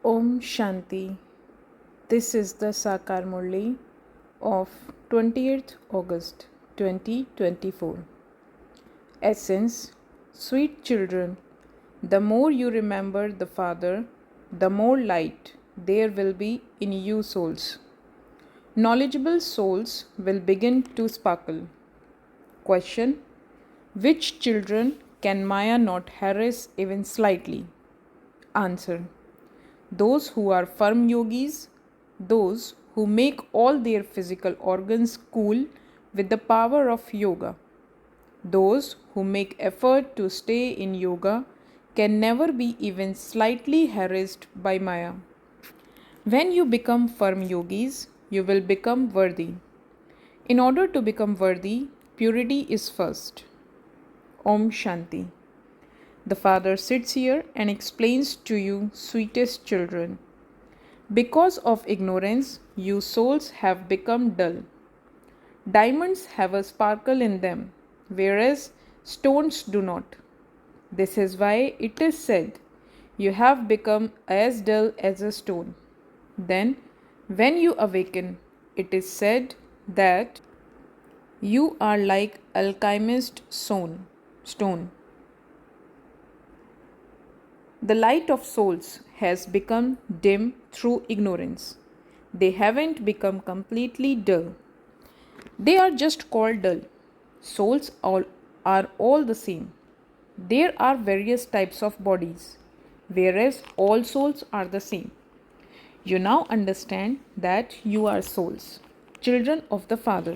Om Shanti. This is the Sakar Murli of 20th August 2024. Essence. Sweet children, the more you remember the Father, the more light there will be in you souls. Knowledgeable souls will begin to sparkle. Question. Which children can Maya not harass even slightly? Answer. Those who are firm yogis, those who make all their physical organs cool with the power of yoga, those who make effort to stay in yoga can never be even slightly harassed by Maya. When you become firm yogis, you will become worthy. In order to become worthy, purity is first. Om Shanti. The Father sits here and explains to you, sweetest children. Because of ignorance, you souls have become dull. Diamonds have a sparkle in them, whereas stones do not. This is why it is said, you have become as dull as a stone. Then, when you awaken, it is said that you are like alchemist stone. The light of souls has become dim through ignorance. They haven't become completely dull. They are just called dull. Souls are all the same. There are various types of bodies, whereas all souls are the same. You now understand that you are souls, children of the Father.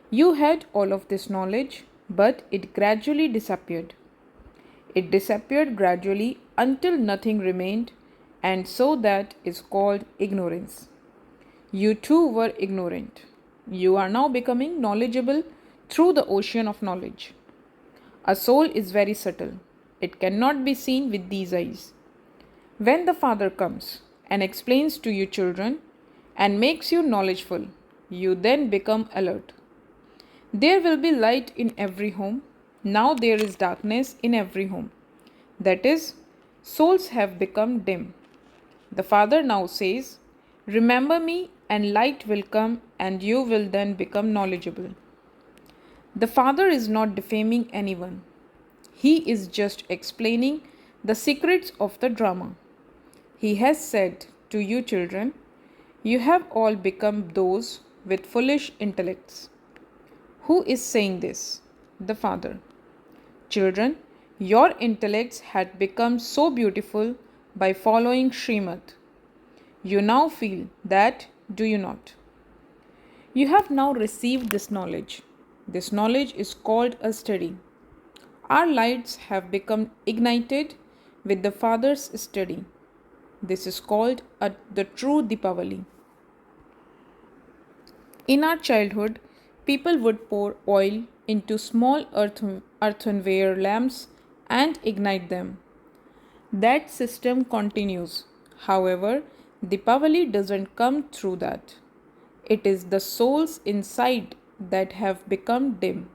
You had all of this knowledge, but it gradually disappeared. It disappeared gradually until nothing remained, and so that is called ignorance. You too were ignorant. You are now becoming knowledgeable through the ocean of knowledge. A soul is very subtle. It cannot be seen with these eyes. When the Father comes and explains to you children and makes you knowledgeful, you then become alert. There will be light in every home. Now there is darkness in every home. That is, souls have become dim. The Father now says, remember me and light will come and you will then become knowledgeable. The Father is not defaming anyone. He is just explaining the secrets of the drama. He has said to you children, you have all become those with foolish intellects. Who is saying this? The Father. Children, your intellects had become so beautiful by following Srimad. You now feel that, do you not? You have now received this knowledge. This knowledge is called a study. Our lights have become ignited with the Father's study. This is called the true Deepavali. In our childhood, people would pour oil into small earthenware lamps and ignite them. That system continues. However, Deepavali doesn't come through that. It is the souls inside that have become dim.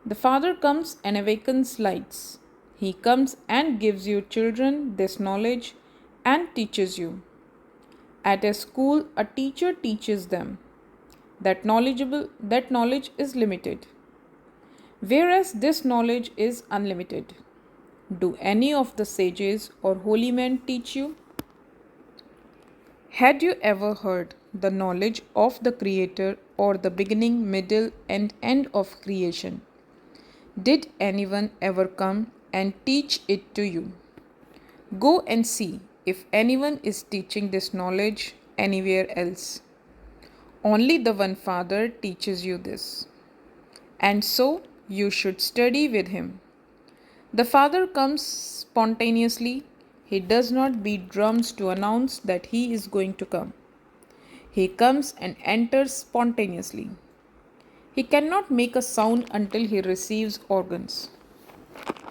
The Father comes and awakens lights. He comes and gives you children this knowledge and teaches you. At a school, a teacher teaches them that knowledge is limited, whereas this knowledge is unlimited. Do any of the sages or holy men teach you? Had you ever heard the knowledge of the Creator or the beginning, middle, and end of creation? Did anyone ever come and teach it to you? Go and see if anyone is teaching this knowledge anywhere else. Only the one Father teaches you this. And so you should study with him. The Father comes spontaneously. He does not beat drums to announce that he is going to come. He comes and enters spontaneously. He cannot make a sound until he receives organs.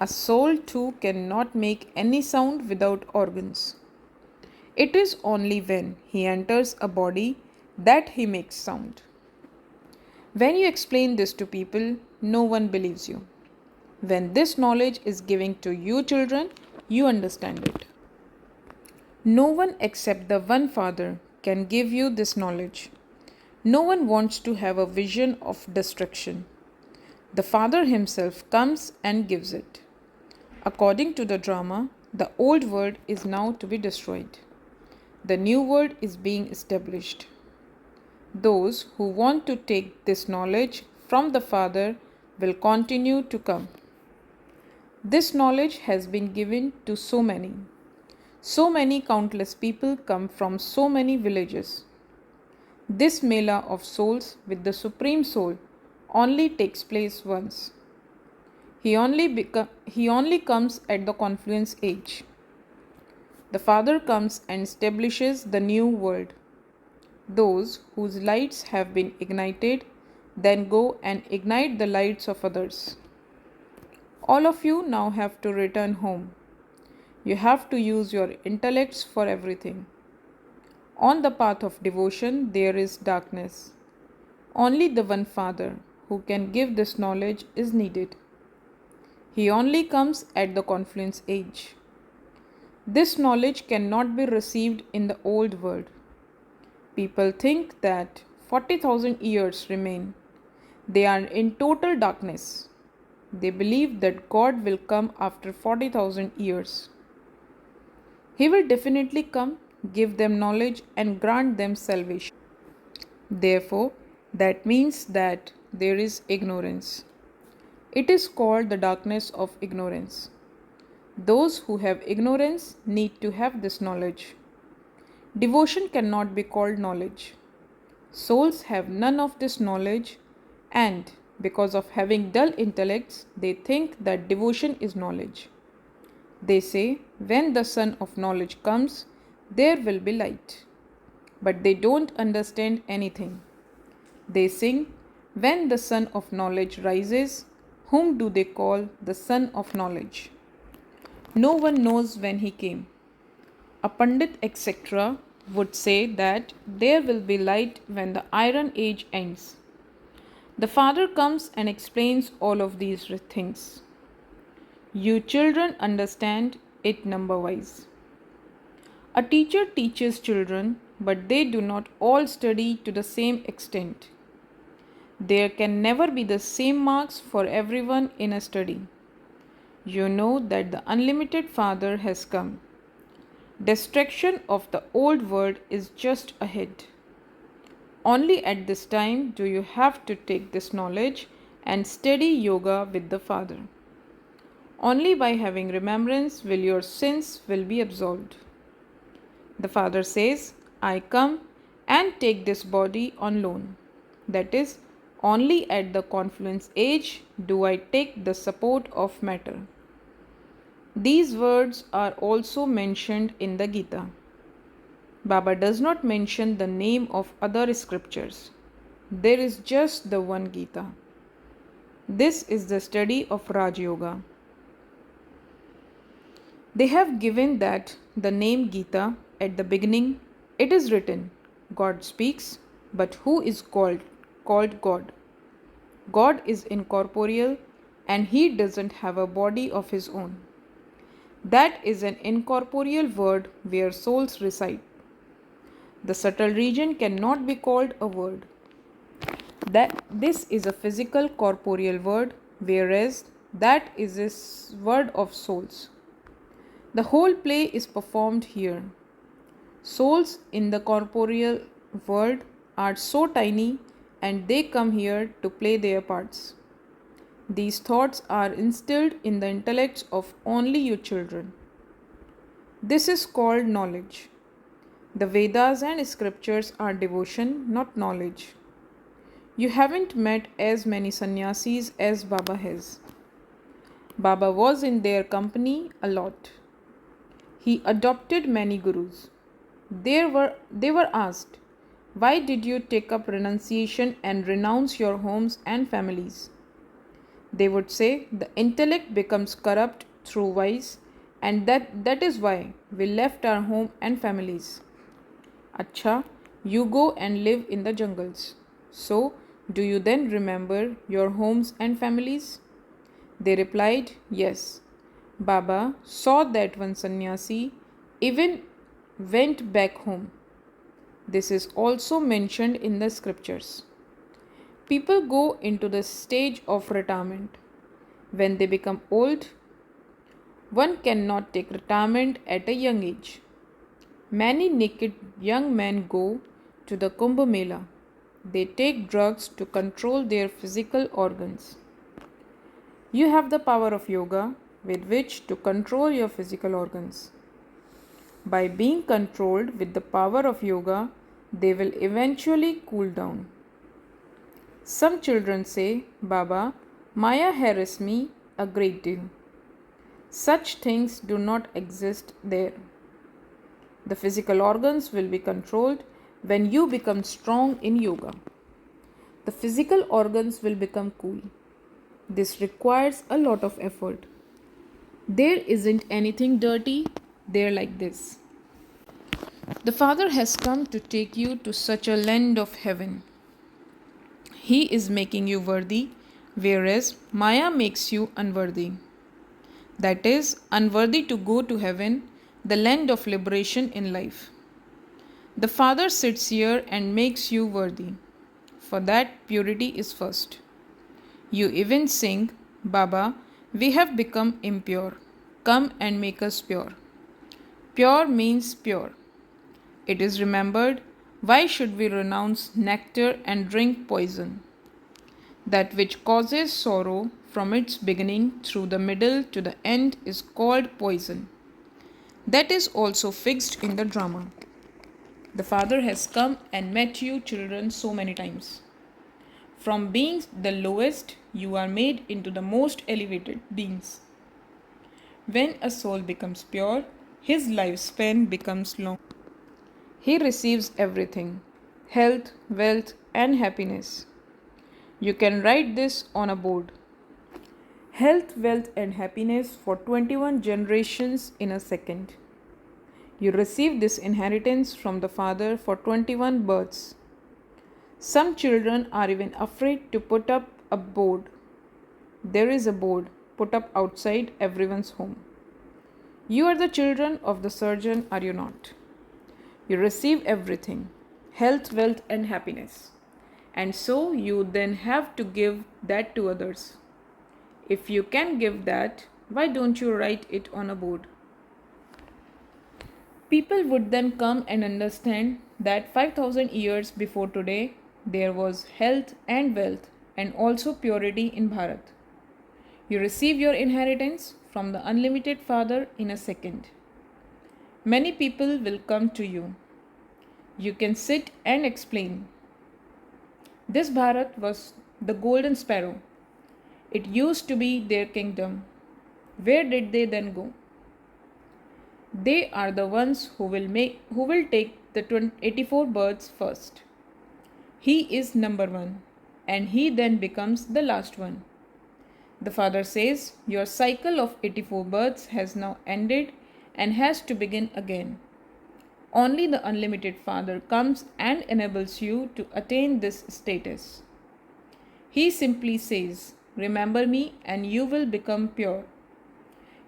A soul too cannot make any sound without organs. It is only when he enters a body that he makes sound. When you explain this to people, no one believes you. When this knowledge is given to you children, you understand it. No one except the one Father can give you this knowledge. No one wants to have a vision of destruction. The Father Himself comes and gives it. According to the drama, the old world is now to be destroyed. The new world is being established. Those who want to take this knowledge from the Father will continue to come. This knowledge has been given to so many. So many countless people come from so many villages. This Mela of souls with the Supreme Soul only takes place once. He only comes at the confluence age. The Father comes and establishes the new world. Those whose lights have been ignited then go and ignite the lights of others. All of you now have to return home. You have to use your intellects for everything. On the path of devotion, there is darkness. Only the one Father who can give this knowledge is needed. He only comes at the confluence age. This knowledge cannot be received in the old world. People think that 40,000 years remain. They are in total darkness. They believe that God will come after 40,000 years. He will definitely come, give them knowledge, and grant them salvation. Therefore, that means that there is ignorance. It is called the darkness of ignorance. Those who have ignorance need to have this knowledge. Devotion cannot be called knowledge. Souls have none of this knowledge, and because of having dull intellects, they think that devotion is knowledge. They say, when the sun of knowledge comes, there will be light. But they don't understand anything. They sing, when the sun of knowledge rises, whom do they call the son of knowledge? No one knows when he came. A Pandit, etc., would say that there will be light when the Iron Age ends. The Father comes and explains all of these things. You children understand it number wise. A teacher teaches children, but they do not all study to the same extent. There can never be the same marks for everyone in a study. You know that the unlimited Father has come. Destruction of the old world is just ahead. Only at this time do you have to take this knowledge and study yoga with the Father. Only by having remembrance will your sins will be absolved. The Father says, I come and take this body on loan. That is, only at the confluence age do I take the support of matter. These words are also mentioned in the Gita. Baba does not mention the name of other scriptures. There is just the one Gita. This is the study of Raj Yoga. They have given that the name Gita at the beginning. It is written, God speaks, but who is called God? God is incorporeal and He doesn't have a body of His own. That is an incorporeal word where souls reside. The subtle region cannot be called a word. This is a physical corporeal word, whereas that is a word of souls. The whole play is performed here. Souls in the corporeal world are so tiny and they come here to play their parts. These thoughts are instilled in the intellects of only you children. This is called knowledge. The Vedas and scriptures are devotion, not knowledge. You haven't met as many sannyasis as Baba has. Baba was in their company a lot. He adopted many gurus. They were asked, why did you take up renunciation and renounce your homes and families? They would say the intellect becomes corrupt through vice, and that is why we left our home and families. Acha, you go and live in the jungles. So, do you then remember your homes and families? They replied, yes. Baba saw that one sannyasi, even went back home. This is also mentioned in the scriptures. People go into the stage of retirement. When they become old, one cannot take retirement at a young age. Many naked young men go to the Kumbh Mela. They take drugs to control their physical organs. You have the power of yoga with which to control your physical organs. By being controlled with the power of yoga, they will eventually cool down. Some children say, Baba, Maya harasses me a great deal. Such things do not exist there. The physical organs will be controlled when you become strong in yoga. The physical organs will become cool. This requires a lot of effort. There isn't anything dirty there like this. The Father has come to take you to such a land of heaven. He is making you worthy, whereas Maya makes you unworthy. That is, unworthy to go to heaven, the land of liberation in life. The Father sits here and makes you worthy. For that, purity is first. You even sing, Baba, we have become impure. Come and make us pure. Pure means pure. It is remembered, why should we renounce nectar and drink poison? That which causes sorrow from its beginning through the middle to the end is called poison. That is also fixed in the drama. The Father has come and met you children so many times. From being the lowest, you are made into the most elevated beings. When a soul becomes pure, his lifespan becomes long. He receives everything: health, wealth, and happiness. You can write this on a board. Health, wealth, and happiness for 21 generations in a second. You receive this inheritance from the Father for 21 births. Some children are even afraid to put up a board. There is a board put up outside everyone's home. You are the children of the surgeon, are you not? You receive everything: health, wealth, and happiness. And so you then have to give that to others. If you can give that, why don't you write it on a board? People would then come and understand that 5000 years before today, there was health and wealth and also purity in Bharat. You receive your inheritance from the unlimited Father in a second. Many people will come to you. You can sit and explain. This Bharat was the golden sparrow. It used to be their kingdom. Where did they then go? They are the ones who will take the 84 birds first. He is number one, and he then becomes the last one. The Father says, your cycle of 84 births has now ended and has to begin again. Only the unlimited Father comes and enables you to attain this status. He simply says, remember me and you will become pure.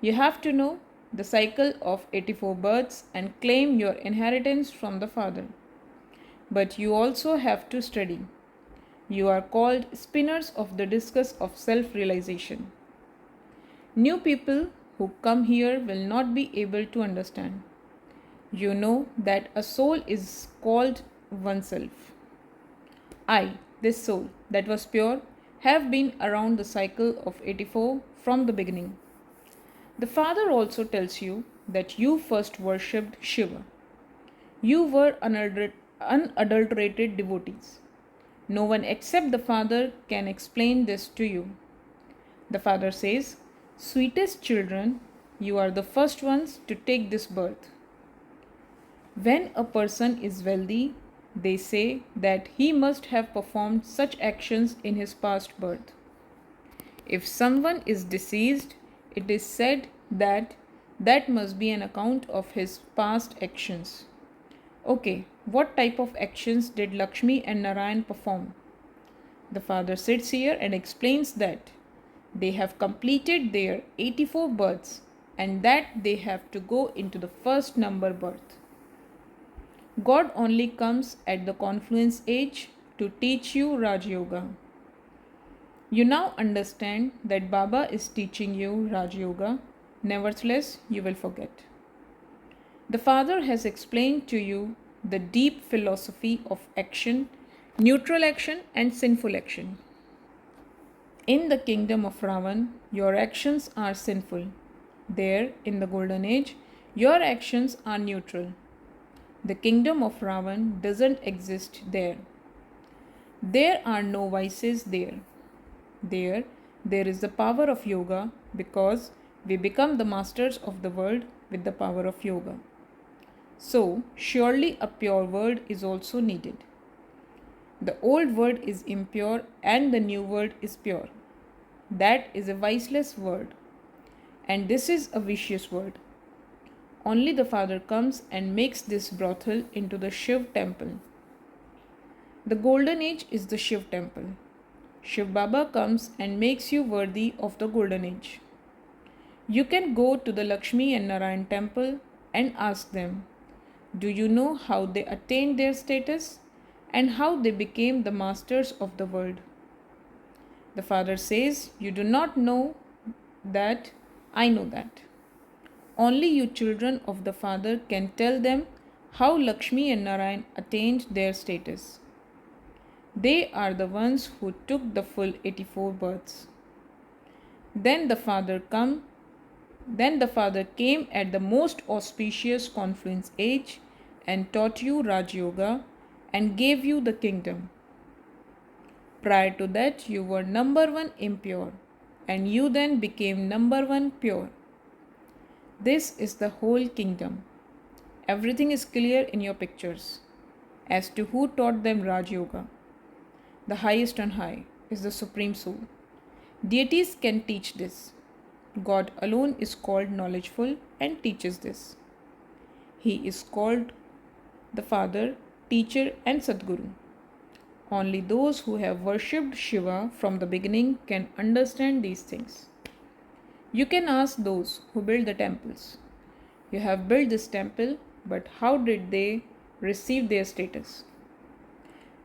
You have to know the cycle of 84 births and claim your inheritance from the Father. But you also have to study. You are called spinners of the discus of self-realization. New people who come here will not be able to understand. You know that a soul is called oneself. I, this soul that was pure, have been around the cycle of 84 from the beginning. The Father also tells you that you first worshipped Shiva. You were unadulterated devotees. No one except the Father can explain this to you. The Father says, sweetest children, you are the first ones to take this birth. When a person is wealthy, they say that he must have performed such actions in his past birth. If someone is deceased, it is said that that must be an account of his past actions. Okay, what type of actions did Lakshmi and Narayan perform? The Father sits here and explains that they have completed their 84 births and that they have to go into the first number birth. God only comes at the confluence age to teach you Raj Yoga. You now understand that Baba is teaching you Raj Yoga, nevertheless, you will forget. The Father has explained to you the deep philosophy of action, neutral action, and sinful action. In the kingdom of Ravan, your actions are sinful. There, in the golden age, your actions are neutral. The kingdom of Ravan doesn't exist there. There are no vices there. There is the power of yoga because we become the masters of the world with the power of yoga. So, surely a pure world is also needed. The old world is impure and the new world is pure. That is a viceless world. And this is a vicious world. Only the Father comes and makes this brothel into the Shiv temple. The golden age is the Shiv temple. Shiv Baba comes and makes you worthy of the golden age. You can go to the Lakshmi and Narayan temple and ask them, do you know how they attained their status and how they became the masters of the world? The Father says, you do not know that, I know that. Only you children of the Father can tell them how Lakshmi and Narayan attained their status. They are the ones who took the full 84 births. Then the Father came at the most auspicious confluence age and taught you Raj Yoga and gave you the kingdom. Prior to that, you were number one impure, and you then became number one pure. This is the whole kingdom. Everything is clear in your pictures as to who taught them Raj Yoga. The highest on high is the Supreme Soul. Deities can teach this. God alone is called knowledgeful and teaches this. He is called the Father, Teacher, and Sadguru. Only those who have worshipped Shiva from the beginning can understand these things. You can ask those who build the temples. You have built this temple, but how did they receive their status?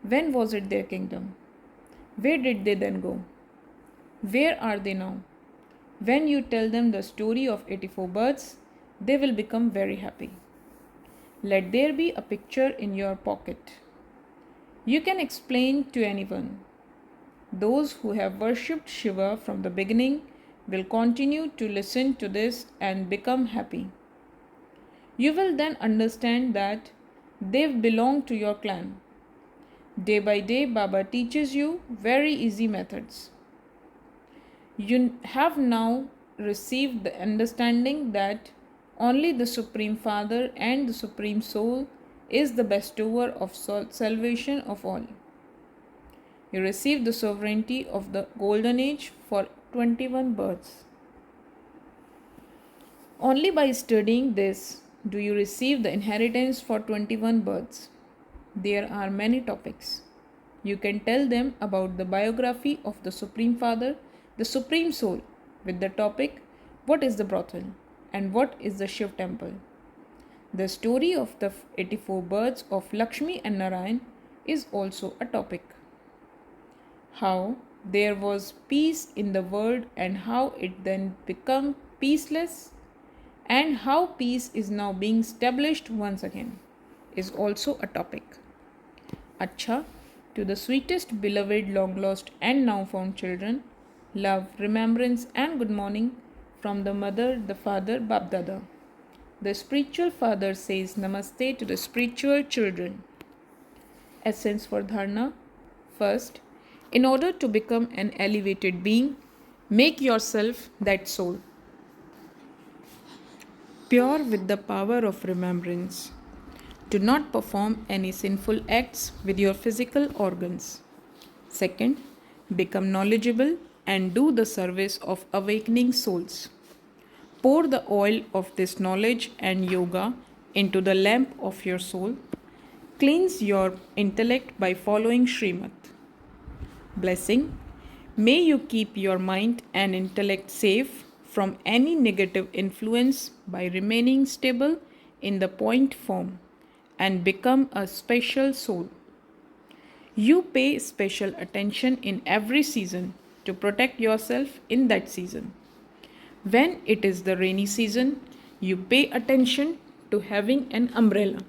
When was it their kingdom? Where did they then go? Where are they now? When you tell them the story of 84 births, they will become very happy. Let there be a picture in your pocket. You can explain to anyone. Those who have worshipped Shiva from the beginning will continue to listen to this and become happy. You will then understand that they belong to your clan. Day by day, Baba teaches you very easy methods. You have now received the understanding that only the Supreme Father and the Supreme Soul is the bestower of salvation of all. You receive the sovereignty of the golden age for 21 births. Only by studying this do you receive the inheritance for 21 births. There are many topics. You can tell them about the biography of the Supreme Father, the Supreme Soul, with the topic, what is the brothel and what is the Shiv temple? The story of the 84 births of Lakshmi and Narayan is also a topic. How there was peace in the world and how it then became peaceless, and how peace is now being established once again is also a topic. Acha, to the sweetest, beloved, long lost, and now found children, love, remembrance, and good morning from the mother, the father, Bap Dada. The spiritual father says Namaste to the spiritual children. Essence for Dharna. First, in order to become an elevated being, make yourself that soul, pure with the power of remembrance. Do not perform any sinful acts with your physical organs. Second, become knowledgeable and do the service of awakening souls. Pour the oil of this knowledge and yoga into the lamp of your soul. Cleanse your intellect by following Srimad. Blessing. May you keep your mind and intellect safe from any negative influence by remaining stable in the point form and become a special soul. You pay special attention in every season to protect yourself in that season. When it is the rainy season, you pay attention to having an umbrella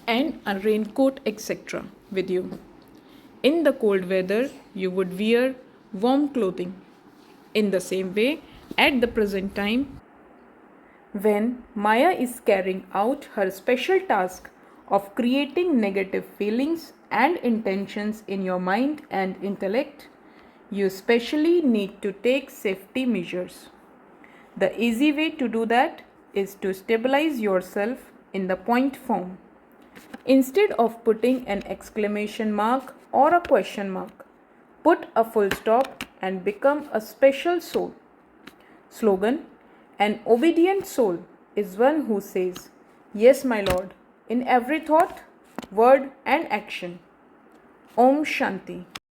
and a raincoat, etc., with you. In the cold weather, you would wear warm clothing. In the same way, at the present time, when Maya is carrying out her special task of creating negative feelings and intentions in your mind and intellect, you specially need to take safety measures. The easy way to do that is to stabilize yourself in the point form. Instead of putting an exclamation mark or a question mark, put a full stop and become a special soul. Slogan: an obedient soul is one who says, "Yes, my Lord," in every thought, word, and action. Om Shanti.